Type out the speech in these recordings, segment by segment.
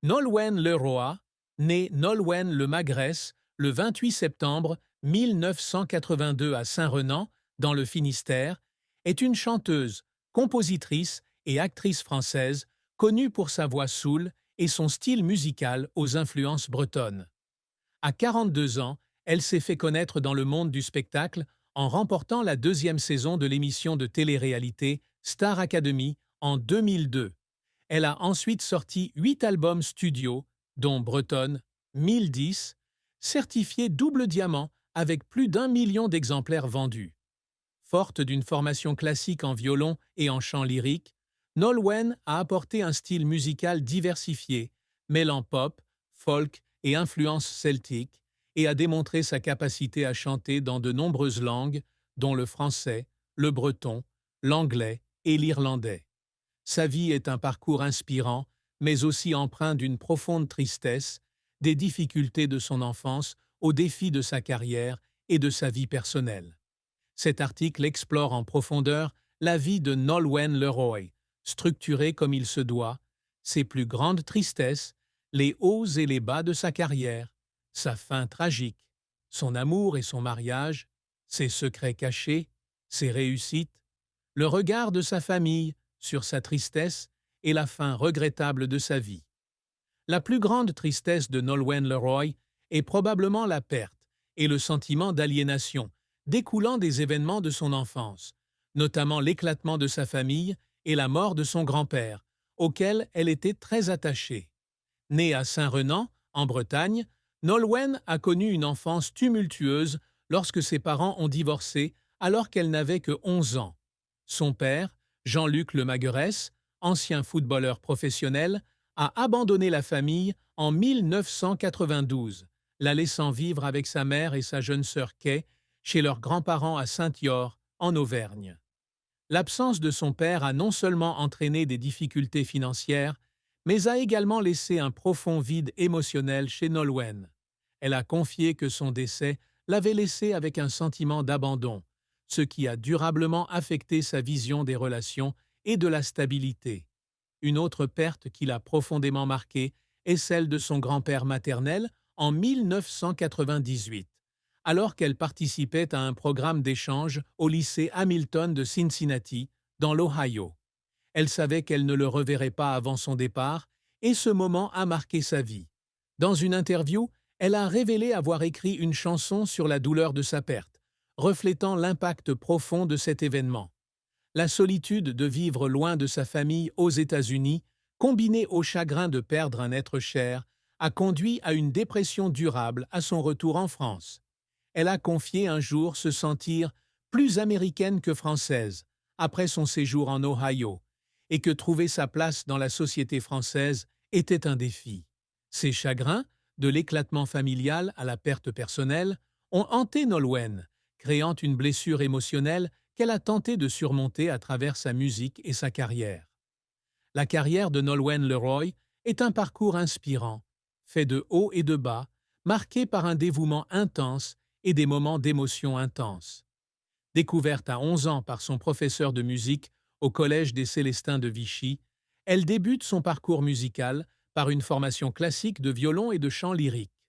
Nolwenn Leroy, née Nolwenn Le Magresse le 28 septembre 1982 à Saint-Renan, dans le Finistère, est une chanteuse, compositrice et actrice française connue pour sa voix soul et son style musical aux influences bretonnes. À 42 ans, elle s'est fait connaître dans le monde du spectacle en remportant la deuxième saison de l'émission de télé-réalité Star Academy en 2002. Elle a ensuite sorti 8 albums studio, dont Bretonne, 1010, certifiés double diamant avec plus d'1 million d'exemplaires vendus. Forte d'une formation classique en violon et en chant lyrique, Nolwenn a apporté un style musical diversifié, mêlant pop, folk et influences celtiques, et a démontré sa capacité à chanter dans de nombreuses langues, dont le français, le breton, l'anglais et l'irlandais. Sa vie est un parcours inspirant, mais aussi empreint d'une profonde tristesse, des difficultés de son enfance aux défis de sa carrière et de sa vie personnelle. Cet article explore en profondeur la vie de Nolwenn Leroy, structurée comme il se doit, ses plus grandes tristesses, les hauts et les bas de sa carrière, sa fin tragique, son amour et son mariage, ses secrets cachés, ses réussites, le regard de sa famille sur sa tristesse et la fin regrettable de sa vie. La plus grande tristesse de Nolwenn Leroy est probablement la perte et le sentiment d'aliénation découlant des événements de son enfance, notamment l'éclatement de sa famille et la mort de son grand-père, auquel elle était très attachée. Née à Saint-Renan, en Bretagne, Nolwenn a connu une enfance tumultueuse lorsque ses parents ont divorcé alors qu'elle n'avait que 11 ans. Son père, Jean-Luc Le Magresse, ancien footballeur professionnel, a abandonné la famille en 1992, la laissant vivre avec sa mère et sa jeune sœur Kay chez leurs grands-parents à Saint-Yor, en Auvergne. L'absence de son père a non seulement entraîné des difficultés financières, mais a également laissé un profond vide émotionnel chez Nolwenn. Elle a confié que son décès l'avait laissée avec un sentiment d'abandon, ce qui a durablement affecté sa vision des relations et de la stabilité. Une autre perte qui l'a profondément marquée est celle de son grand-père maternel en 1998, alors qu'elle participait à un programme d'échange au lycée Hamilton de Cincinnati, dans l'Ohio. Elle savait qu'elle ne le reverrait pas avant son départ, et ce moment a marqué sa vie. Dans une interview, elle a révélé avoir écrit une chanson sur la douleur de sa perte, reflétant l'impact profond de cet événement. La solitude de vivre loin de sa famille aux États-Unis, combinée au chagrin de perdre un être cher, a conduit à une dépression durable à son retour en France. Elle a confié un jour se sentir plus américaine que française, après son séjour en Ohio, et que trouver sa place dans la société française était un défi. Ces chagrins, de l'éclatement familial à la perte personnelle, ont hanté Nolwenn, créant une blessure émotionnelle qu'elle a tenté de surmonter à travers sa musique et sa carrière. La carrière de Nolwenn Leroy est un parcours inspirant, fait de hauts et de bas, marqué par un dévouement intense et des moments d'émotion intense. Découverte à 11 ans par son professeur de musique au Collège des Célestins de Vichy, elle débute son parcours musical par une formation classique de violon et de chant lyrique.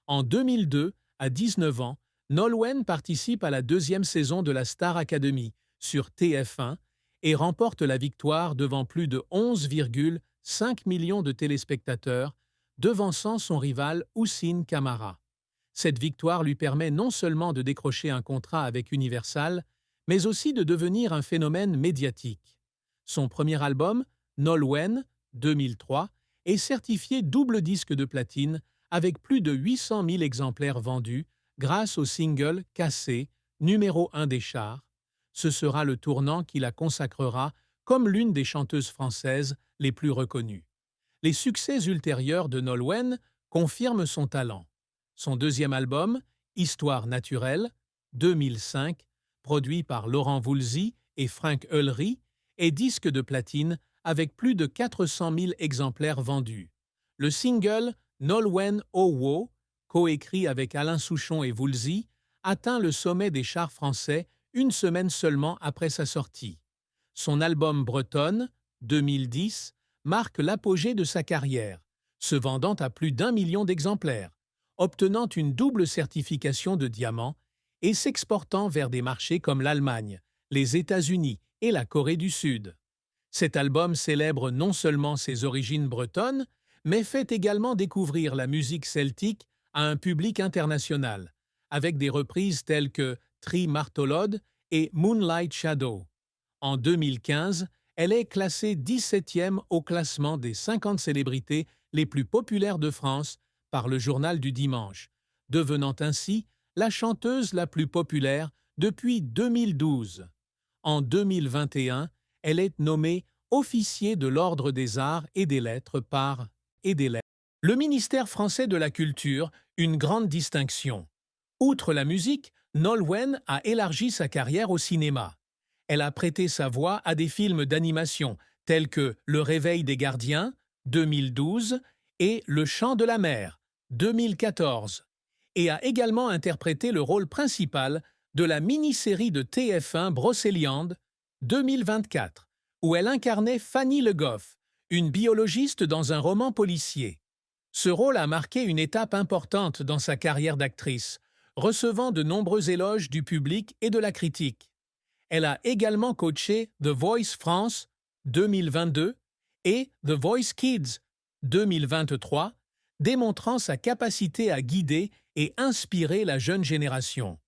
En 2002, à 19 ans, Nolwenn participe à la deuxième saison de la Star Academy sur TF1 et remporte la victoire devant plus de 11,5 millions de téléspectateurs, devançant son rival Houssine Camara. Cette victoire lui permet non seulement de décrocher un contrat avec Universal, mais aussi de devenir un phénomène médiatique. Son premier album, Nolwenn, 2003, est certifié double disque de platine avec plus de 800 000 exemplaires vendus grâce au single Cassé, numéro 1 des charts. Ce sera le tournant qui la consacrera comme l'une des chanteuses françaises les plus reconnues. Les succès ultérieurs de Nolwenn confirment son talent. Son deuxième album, Histoire naturelle, 2005, produit par Laurent Voulzy et Frank Heulery, est disque de platine avec plus de 400 000 exemplaires vendus. Le single Nolwenn Owo, coécrit avec Alain Souchon et Voulzy, atteint le sommet des charts français une semaine seulement après sa sortie. Son album Bretonne, 2010, marque l'apogée de sa carrière. se vendant à plus d'1 million d'exemplaires, obtenant une double certification de diamant et s'exportant vers des marchés comme l'Allemagne, les États-Unis et la Corée du Sud. Cet album célèbre non seulement ses origines bretonnes, mais fait également découvrir la musique celtique à un public international, avec des reprises telles que Tri Martolod et Moonlight Shadow. En 2015, elle est classée 17e au classement des 50 célébrités les plus populaires de France par le Journal du Dimanche, devenant ainsi la chanteuse la plus populaire depuis 2012. En 2021, elle est nommée officier de l'Ordre des Arts et des Lettres par le ministère français de la Culture, une grande distinction. Outre la musique, Nolwenn a élargi sa carrière au cinéma. Elle a prêté sa voix à des films d'animation tels que Le Réveil des Gardiens, 2012, et Le Chant de la Mer, 2014, et a également interprété le rôle principal de la mini-série de TF1 Brocéliande, 2024, où elle incarnait Fanny Le Goff, une biologiste dans un roman policier. Ce rôle a marqué une étape importante dans sa carrière d'actrice, recevant de nombreux éloges du public et de la critique. Elle a également coaché The Voice France 2022 et The Voice Kids 2023, démontrant sa capacité à guider et inspirer la jeune génération.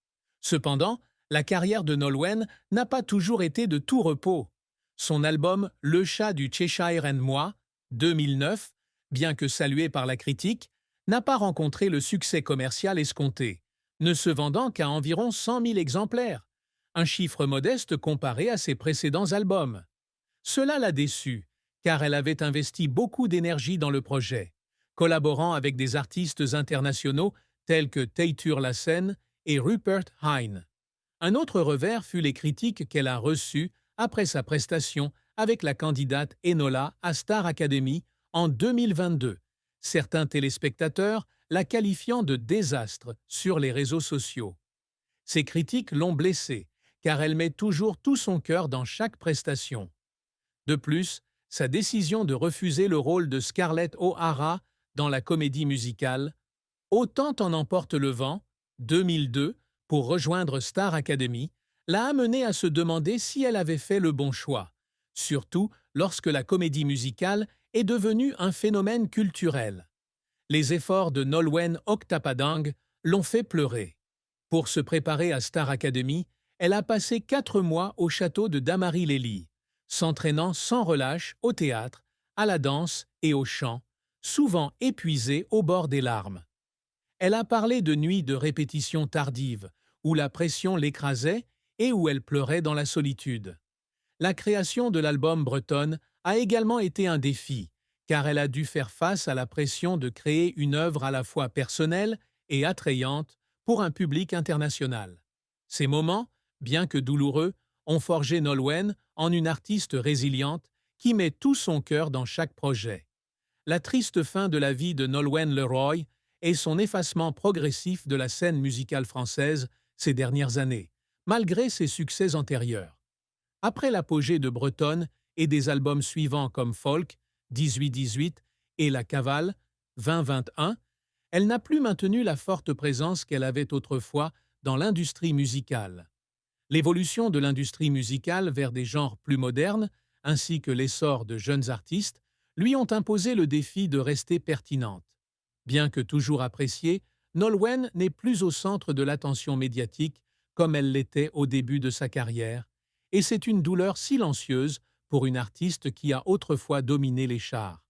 Cependant, la carrière de Nolwenn n'a pas toujours été de tout repos. Son album Le chat du Cheshire and moi, 2009, bien que salué par la critique, n'a pas rencontré le succès commercial escompté, ne se vendant qu'à environ 100 000 exemplaires, un chiffre modeste comparé à ses précédents albums. Cela l'a déçue, car elle avait investi beaucoup d'énergie dans le projet, collaborant avec des artistes internationaux tels que Teitur Lassen et Rupert Hine. Un autre revers fut les critiques qu'elle a reçues après sa prestation avec la candidate Enola à Star Academy en 2022, certains téléspectateurs la qualifiant de désastre sur les réseaux sociaux. Ces critiques l'ont blessée, car elle met toujours tout son cœur dans chaque prestation. De plus, sa décision de refuser le rôle de Scarlett O'Hara dans la comédie musicale Autant en emporte le vent, 2002, pour rejoindre Star Academy, l'a amenée à se demander si elle avait fait le bon choix, surtout lorsque la comédie musicale est devenue un phénomène culturel. Les efforts de Nolwenn Oktapedang l'ont fait pleurer. Pour se préparer à Star Academy, elle a passé 4 mois au château de Damary-Lélie, s'entraînant sans relâche au théâtre, à la danse et au chant, souvent épuisée au bord des larmes. Elle a parlé de nuits de répétition tardive, où la pression l'écrasait et où elle pleurait dans la solitude. La création de l'album bretonne a également été un défi, car elle a dû faire face à la pression de créer une œuvre à la fois personnelle et attrayante pour un public international. Ces moments, bien que douloureux, ont forgé Nolwenn en une artiste résiliente qui met tout son cœur dans chaque projet. La triste fin de la vie de Nolwenn Leroy et son effacement progressif de la scène musicale française ces dernières années, malgré ses succès antérieurs. Après l'apogée de Bretonne et des albums suivants comme Folk, 18-18 et La Cavale, 20-21, elle n'a plus maintenu la forte présence qu'elle avait autrefois dans l'industrie musicale. L'évolution de l'industrie musicale vers des genres plus modernes, ainsi que l'essor de jeunes artistes, lui ont imposé le défi de rester pertinente. Bien que toujours appréciée, Nolwenn n'est plus au centre de l'attention médiatique comme elle l'était au début de sa carrière, et c'est une douleur silencieuse pour une artiste qui a autrefois dominé les charts.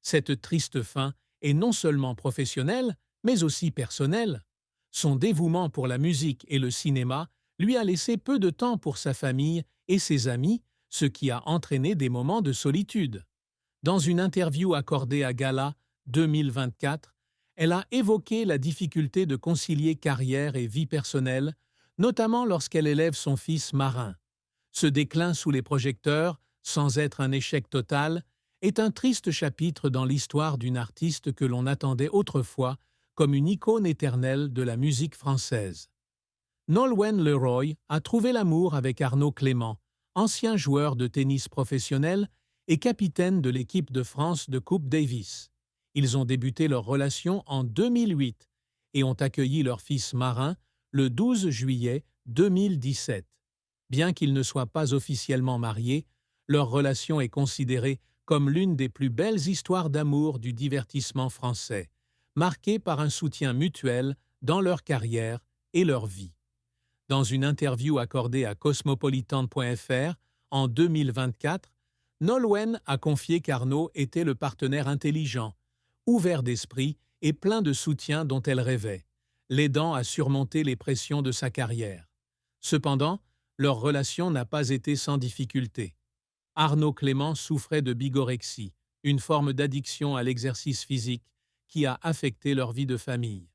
Cette triste fin est non seulement professionnelle, mais aussi personnelle. Son dévouement pour la musique et le cinéma lui a laissé peu de temps pour sa famille et ses amis, ce qui a entraîné des moments de solitude. Dans une interview accordée à Gala 2024, elle a évoqué la difficulté de concilier carrière et vie personnelle, notamment lorsqu'elle élève son fils Marin. Ce déclin sous les projecteurs, sans être un échec total, est un triste chapitre dans l'histoire d'une artiste que l'on attendait autrefois comme une icône éternelle de la musique française. Nolwenn Leroy a trouvé l'amour avec Arnaud Clément, ancien joueur de tennis professionnel et capitaine de l'équipe de France de Coupe Davis. Ils ont débuté leur relation en 2008 et ont accueilli leur fils Marin le 12 juillet 2017. Bien qu'ils ne soient pas officiellement mariés, leur relation est considérée comme l'une des plus belles histoires d'amour du divertissement français, marquée par un soutien mutuel dans leur carrière et leur vie. Dans une interview accordée à Cosmopolitan.fr en 2024, Nolwenn a confié qu'Arnaud était le partenaire intelligent, ouvert d'esprit et plein de soutien dont elle rêvait, l'aidant à surmonter les pressions de sa carrière. Cependant, leur relation n'a pas été sans difficulté. Arnaud Clément souffrait de bigorexie, une forme d'addiction à l'exercice physique qui a affecté leur vie de famille.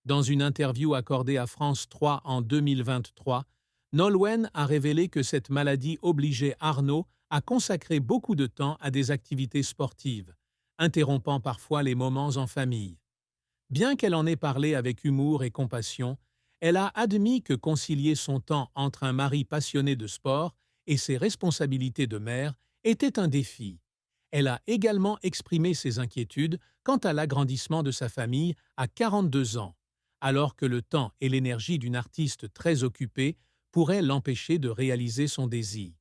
Dans une interview accordée à France 3 en 2023, Nolwenn a révélé que cette maladie obligeait Arnaud à consacrer beaucoup de temps à des activités sportives, interrompant parfois les moments en famille. Bien qu'elle en ait parlé avec humour et compassion, elle a admis que concilier son temps entre un mari passionné de sport et ses responsabilités de mère était un défi. Elle a également exprimé ses inquiétudes quant à l'agrandissement de sa famille à 42 ans, alors que le temps et l'énergie d'une artiste très occupée pourraient l'empêcher de réaliser son désir.